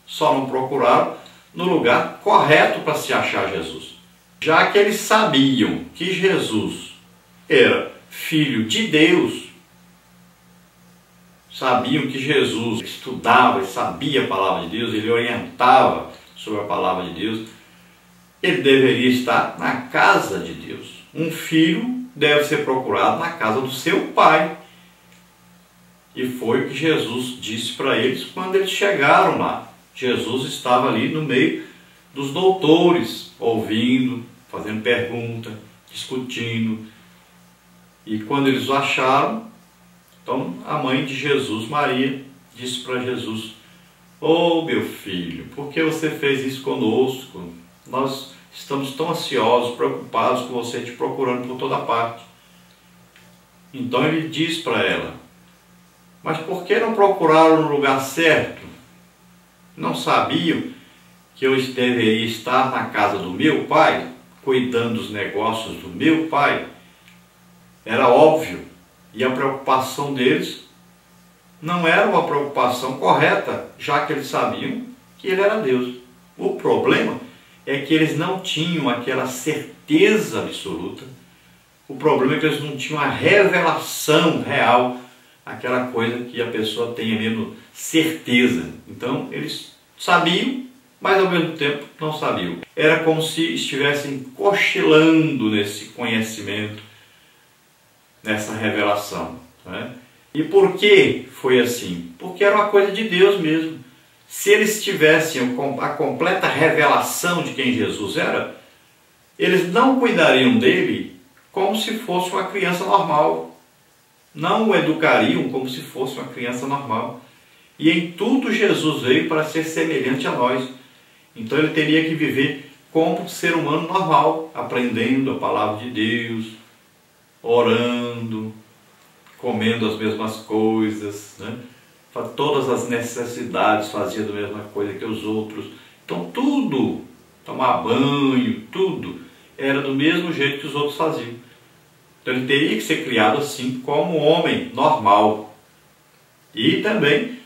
só não procuraram no lugar correto para se achar Jesus. Já que eles sabiam que Jesus era filho de Deus, sabiam que Jesus estudava e sabia a palavra de Deus, ele orientava sobre a palavra de Deus, ele deveria estar na casa de Deus. Um filho deve ser procurado na casa do seu pai. E foi o que Jesus disse para eles quando eles chegaram lá. Jesus estava ali no meio dos doutores, ouvindo, fazendo pergunta, discutindo. E quando eles o acharam, então a mãe de Jesus, Maria, disse para Jesus: "Oh, meu filho, por que você fez isso conosco? Nós estamos tão ansiosos, preocupados com você, te procurando por toda parte." Então ele diz para ela: "Mas por que não procuraram no lugar certo? Não sabiam que eu deveria estar na casa do meu pai, cuidando dos negócios do meu pai?" Era óbvio. E a preocupação deles não era uma preocupação correta, já que eles sabiam que ele era Deus. O problema é que eles não tinham aquela certeza absoluta. O problema é que eles não tinham a revelação real, aquela coisa que a pessoa tenha mesmo certeza. Então eles sabiam, mas ao mesmo tempo não sabiam. Era como se estivessem cochilando nesse conhecimento, nessa revelação, né? E por que foi assim? Porque era uma coisa de Deus mesmo. Se eles tivessem a completa revelação de quem Jesus era, eles não cuidariam dele como se fosse uma criança normal. Não o educariam como se fosse uma criança normal. E em tudo Jesus veio para ser semelhante a nós. Então ele teria que viver como um ser humano normal, aprendendo a palavra de Deus, orando, comendo as mesmas coisas, né? Todas as necessidades fazia da mesma coisa que os outros. Então tudo, tomar banho, tudo, era do mesmo jeito que os outros faziam. Então ele teria que ser criado assim, como homem normal. E também,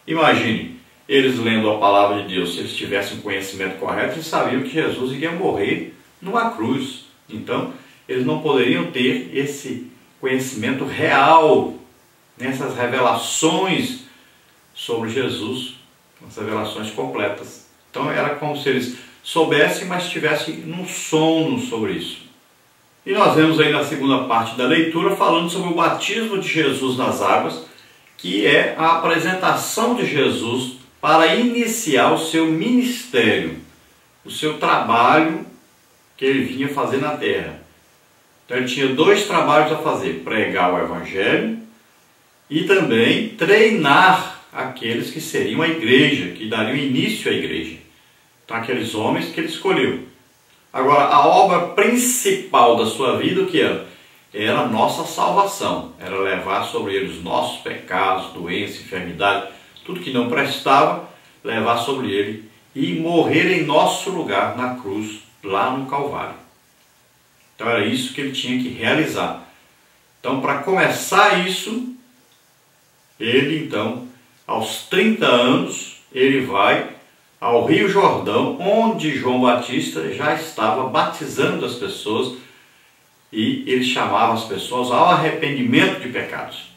imagine, eles lendo a palavra de Deus, se eles tivessem o conhecimento correto, eles sabiam que Jesus iria morrer numa cruz. Então eles não poderiam ter esse conhecimento real, nessas revelações sobre Jesus, essas revelações completas. Então era como se eles soubessem, mas estivessem num sono sobre isso. E nós vemos aí na segunda parte da leitura falando sobre o batismo de Jesus nas águas, que é a apresentação de Jesus para iniciar o seu ministério, o seu trabalho que ele vinha fazer na terra. Então ele tinha dois trabalhos a fazer: pregar o Evangelho e também treinar aqueles que seriam a igreja, que dariam início à igreja. Então aqueles homens que ele escolheu. Agora, a obra principal da sua vida, o que era? Era a nossa salvação. Era levar sobre ele os nossos pecados, doença, enfermidade, tudo que não prestava, levar sobre ele e morrer em nosso lugar na cruz, lá no Calvário. Então era isso que ele tinha que realizar. Então, para começar isso, ele então, aos 30 anos, ele vai ao Rio Jordão, onde João Batista já estava batizando as pessoas, e ele chamava as pessoas ao arrependimento de pecados.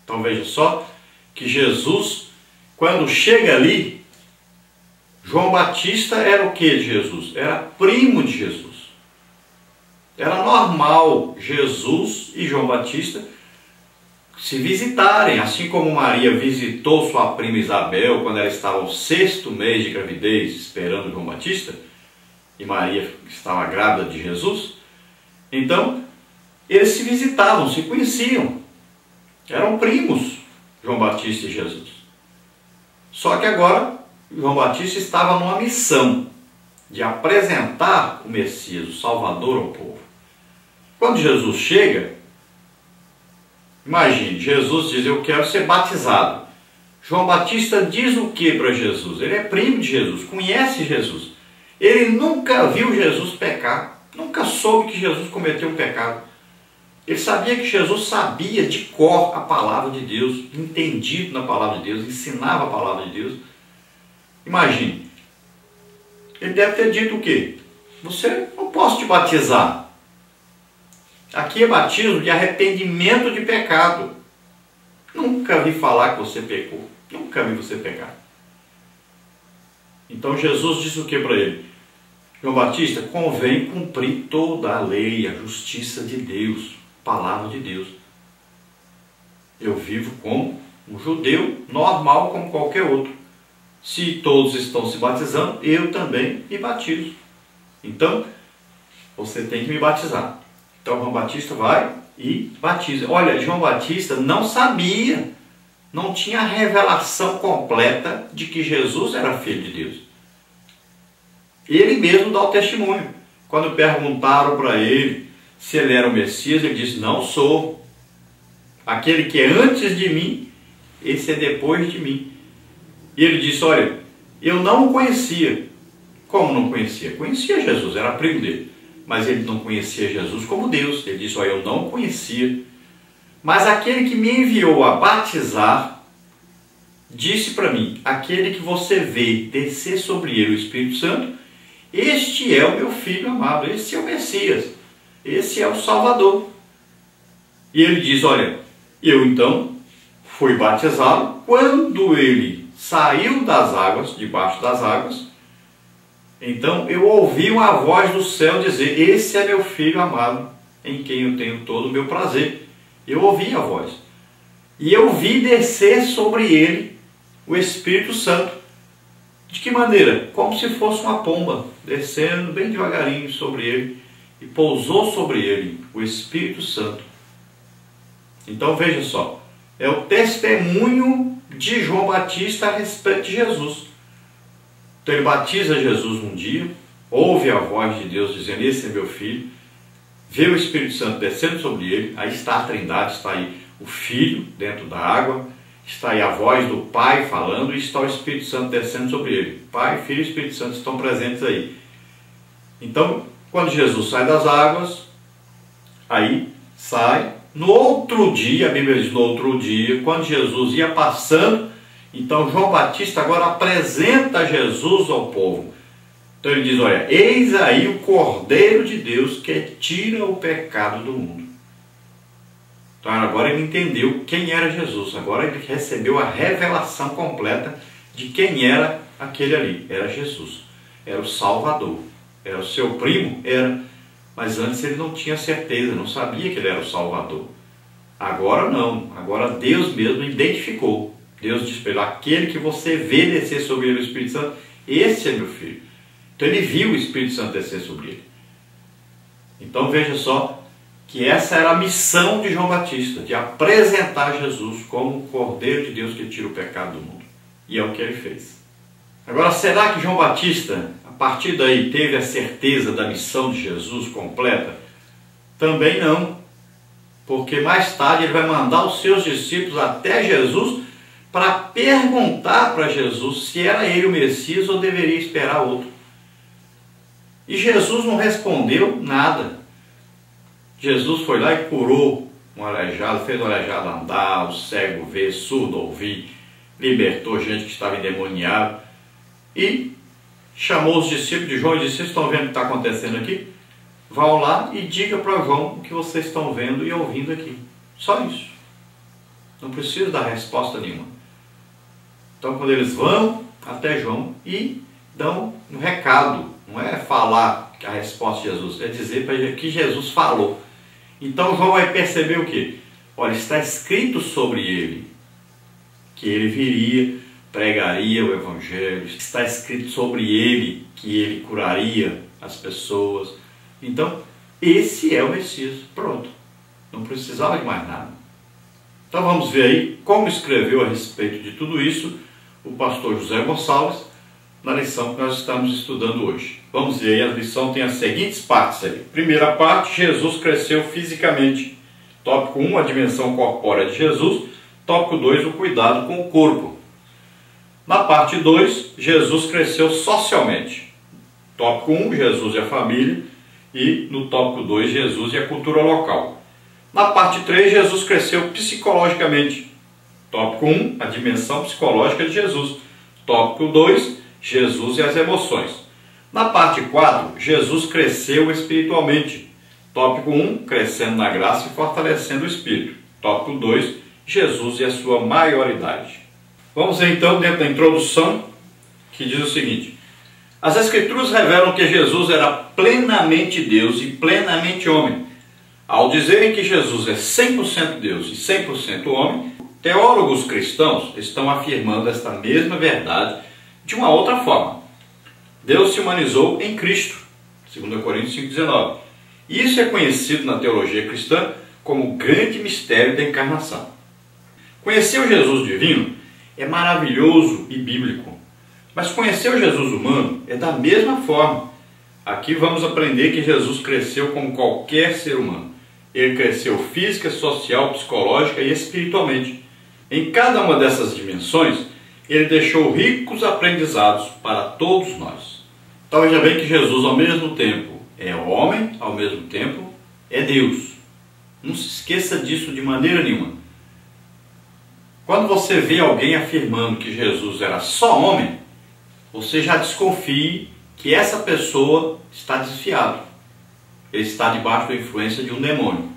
Então veja só que Jesus, quando chega ali, João Batista era o que de Jesus? Era primo de Jesus. Era normal Jesus e João Batista se visitarem, assim como Maria visitou sua prima Isabel quando ela estava no 6º mês de gravidez esperando João Batista, e Maria estava grávida de Jesus. Então eles se visitavam, se conheciam, eram primos, João Batista e Jesus. Só que agora João Batista estava numa missão de apresentar o Messias, o Salvador, ao povo. Quando Jesus chega, imagine, Jesus diz: "Eu quero ser batizado." João Batista diz o que para Jesus? Ele é primo de Jesus, conhece Jesus. Ele nunca viu Jesus pecar, nunca soube que Jesus cometeu um pecado. Ele sabia que Jesus sabia de cor a palavra de Deus, entendido na palavra de Deus, ensinava a palavra de Deus. Imagine. Ele deve ter dito o quê? Você não posso te batizar. Aqui é batismo de arrependimento de pecado. Nunca vi falar que você pecou. Nunca vi você pecar. Então Jesus disse o que para ele? João Batista, convém cumprir toda a lei, a justiça de Deus, a palavra de Deus. Eu vivo como um judeu normal, como qualquer outro. Se todos estão se batizando, eu também me batizo. Então, você tem que me batizar. Então, João Batista vai e batiza. Olha, João Batista não sabia, não tinha a revelação completa de que Jesus era filho de Deus. Ele mesmo dá o testemunho. Quando perguntaram para ele se ele era o Messias, ele disse, não sou. Aquele que é antes de mim, esse é depois de mim. E ele disse, olha, eu não o conhecia. Como não conhecia? Conhecia Jesus, era primo dele. Mas ele não conhecia Jesus como Deus. Ele disse, olha, eu não o conhecia. Mas aquele que me enviou a batizar, disse para mim, aquele que você vê descer sobre ele o Espírito Santo, este é o meu filho amado, esse é o Messias, esse é o Salvador. E ele diz, olha, eu então fui batizá-lo, quando ele saiu das águas, debaixo das águas, então eu ouvi uma voz do céu dizer, esse é meu filho amado, em quem eu tenho todo o meu prazer. Eu ouvi a voz. E eu vi descer sobre ele o Espírito Santo. De que maneira? Como se fosse uma pomba, descendo bem devagarinho sobre ele, e pousou sobre ele o Espírito Santo. Então veja só, é o testemunho de João Batista a respeito de Jesus. Então ele batiza Jesus um dia, ouve a voz de Deus dizendo, esse é meu filho, vê o Espírito Santo descendo sobre ele, aí está a Trindade, está aí o Filho dentro da água, está aí a voz do Pai falando e está o Espírito Santo descendo sobre ele. Pai, Filho e Espírito Santo estão presentes aí. Então, quando Jesus sai das águas, aí sai. No outro dia, a Bíblia diz no outro dia, quando Jesus ia passando, então João Batista agora apresenta Jesus ao povo. Então ele diz, olha, eis aí o Cordeiro de Deus que tira o pecado do mundo. Então agora ele entendeu quem era Jesus, agora ele recebeu a revelação completa de quem era aquele ali. Era Jesus, era o Salvador, era o seu primo, era, mas antes ele não tinha certeza, não sabia que ele era o Salvador. Agora não, agora Deus mesmo identificou. Deus disse para ele, aquele que você vê descer sobre ele o Espírito Santo, esse é meu filho. Então ele viu o Espírito Santo descer sobre ele. Então veja só, que essa era a missão de João Batista, de apresentar Jesus como o Cordeiro de Deus que tira o pecado do mundo. E é o que ele fez. Agora, será que João Batista, a partir daí, teve a certeza da missão de Jesus completa? Também não. Porque mais tarde ele vai mandar os seus discípulos até Jesus para perguntar para Jesus se era ele o Messias ou deveria esperar outro. E Jesus não respondeu nada. Jesus foi lá e curou um aleijado, fez o aleijado andar, o cego ver, surdo ouvir, libertou gente que estava endemoniada e chamou os discípulos de João e disse, vocês estão vendo o que está acontecendo aqui? Vão lá e diga para João o que vocês estão vendo e ouvindo aqui. Só isso. Não precisa dar resposta nenhuma. Então quando eles vão até João e dão um recado, não é falar a resposta de Jesus, é dizer para ele que Jesus falou. Então João vai perceber o quê? Olha, está escrito sobre ele que ele viria, pregaria o Evangelho, está escrito sobre ele que ele curaria as pessoas. Então, esse é o Messias, pronto. Não precisava de mais nada. Então vamos ver aí como escreveu a respeito de tudo isso o pastor José Gonçalves na lição que nós estamos estudando hoje. Vamos ver aí, a lição tem as seguintes partes aí. Primeira parte, Jesus cresceu fisicamente. Tópico 1, a dimensão corpórea de Jesus. Tópico 2, o cuidado com o corpo. Na parte 2, Jesus cresceu socialmente. Tópico 1, Jesus e a família. E no tópico 2, Jesus e a cultura local. Na parte 3, Jesus cresceu psicologicamente. Tópico 1, a dimensão psicológica de Jesus. Tópico 2, Jesus e as emoções. Na parte 4, Jesus cresceu espiritualmente. Tópico 1, crescendo na graça e fortalecendo o espírito. Tópico 2, Jesus e a sua maioridade. Vamos ver então dentro da introdução, que diz o seguinte: as Escrituras revelam que Jesus era plenamente Deus e plenamente homem. Ao dizerem que Jesus é 100% Deus e 100% homem, teólogos cristãos estão afirmando esta mesma verdade de uma outra forma. Deus se humanizou em Cristo, 2 Coríntios 5,19. Isso é conhecido na teologia cristã como o grande mistério da encarnação. Conhecer o Jesus divino é maravilhoso e bíblico, mas conhecer o Jesus humano é da mesma forma. Aqui vamos aprender que Jesus cresceu como qualquer ser humano. Ele cresceu física, social, psicológica e espiritualmente. Em cada uma dessas dimensões, ele deixou ricos aprendizados para todos nós. Então veja bem que Jesus ao mesmo tempo é homem, ao mesmo tempo é Deus. Não se esqueça disso de maneira nenhuma. Quando você vê alguém afirmando que Jesus era só homem, você já desconfie que essa pessoa está desfiado. Ele está debaixo da influência de um demônio.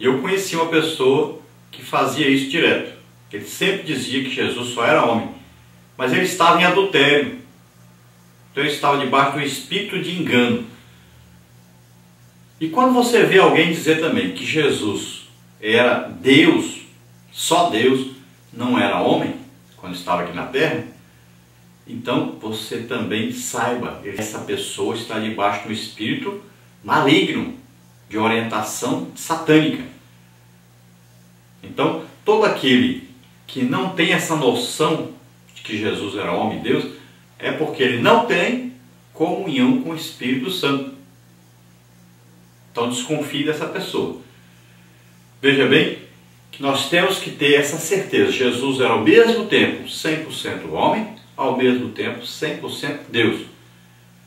E eu conheci uma pessoa que fazia isso direto. Ele sempre dizia que Jesus só era homem, mas ele estava em adultério. Então ele estava debaixo do espírito de engano. E quando você vê alguém dizer também que Jesus era Deus, só Deus, não era homem, quando estava aqui na terra, então você também saiba, essa pessoa está debaixo de um espírito maligno, de orientação satânica. Então, todo aquele que não tem essa noção de que Jesus era homem e Deus, é porque ele não tem comunhão com o Espírito Santo. Então desconfie dessa pessoa. Veja bem que nós temos que ter essa certeza. Jesus era ao mesmo tempo 100% homem, ao mesmo tempo 100% Deus.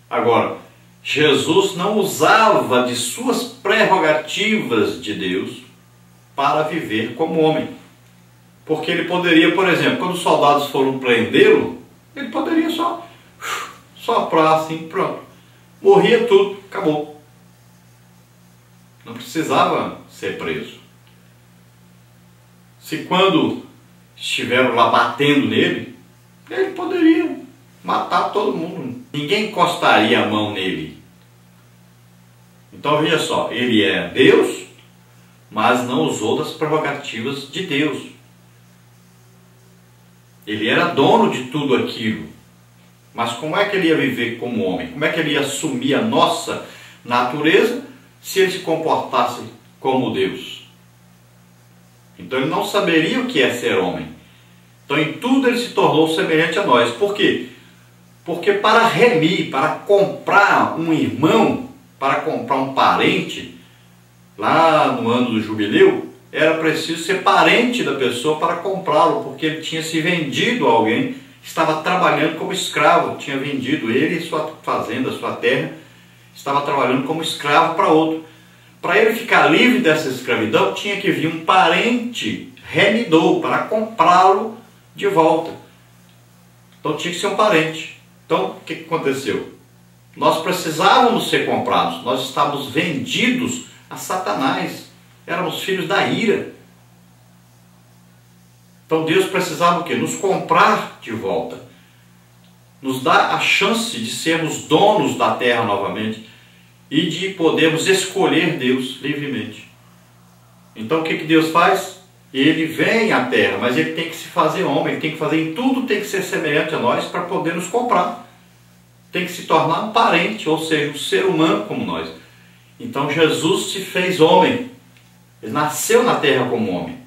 Agora, Jesus não usava de suas prerrogativas de Deus para viver como homem. Porque ele poderia, por exemplo, quando os soldados foram prendê-lo, ele poderia só soprar assim, pronto. Morria tudo, acabou. Não precisava ser preso. Se quando estiveram lá batendo nele, ele poderia matar todo mundo. Ninguém encostaria a mão nele. Então veja só, ele é Deus, mas não usou das prerrogativas de Deus. Ele era dono de tudo aquilo. Mas como é que ele ia viver como homem? Como é que ele ia assumir a nossa natureza se ele se comportasse como Deus? Então ele não saberia o que é ser homem. Então em tudo ele se tornou semelhante a nós. Por quê? Porque para remir, para comprar um irmão, para comprar um parente, lá no ano do jubileu, era preciso ser parente da pessoa para comprá-lo, porque ele tinha se vendido a alguém, estava trabalhando como escravo, tinha vendido ele e sua fazenda, sua terra, estava trabalhando como escravo para outro. Para ele ficar livre dessa escravidão, tinha que vir um parente remidor para comprá-lo de volta. Então tinha que ser um parente. Então o que aconteceu? Nós precisávamos ser comprados, nós estávamos vendidos a Satanás, éramos filhos da ira. Então Deus precisava o quê? Nos comprar de volta, nos dar a chance de sermos donos da terra novamente e de podermos escolher Deus livremente. Então o que Deus faz? Ele vem à terra, mas ele tem que se fazer homem, ele tem que fazer em tudo, tem que ser semelhante a nós para poder nos comprar. Tem que se tornar um parente, ou seja, um ser humano como nós. Então Jesus se fez homem, ele nasceu na terra como homem.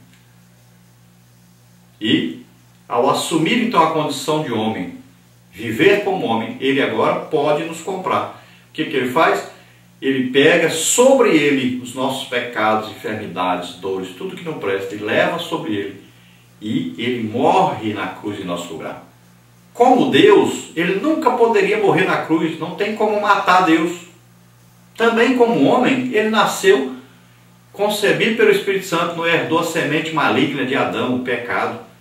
E ao assumir então a condição de homem, viver como homem, ele agora pode nos comprar. O que ele faz? Ele pega sobre ele os nossos pecados, enfermidades, dores, tudo que não presta, ele leva sobre ele e ele morre na cruz em nosso lugar. Como Deus, ele nunca poderia morrer na cruz, não tem como matar Deus. Também como homem, ele nasceu concebido pelo Espírito Santo, não herdou a semente maligna de Adão, o pecado.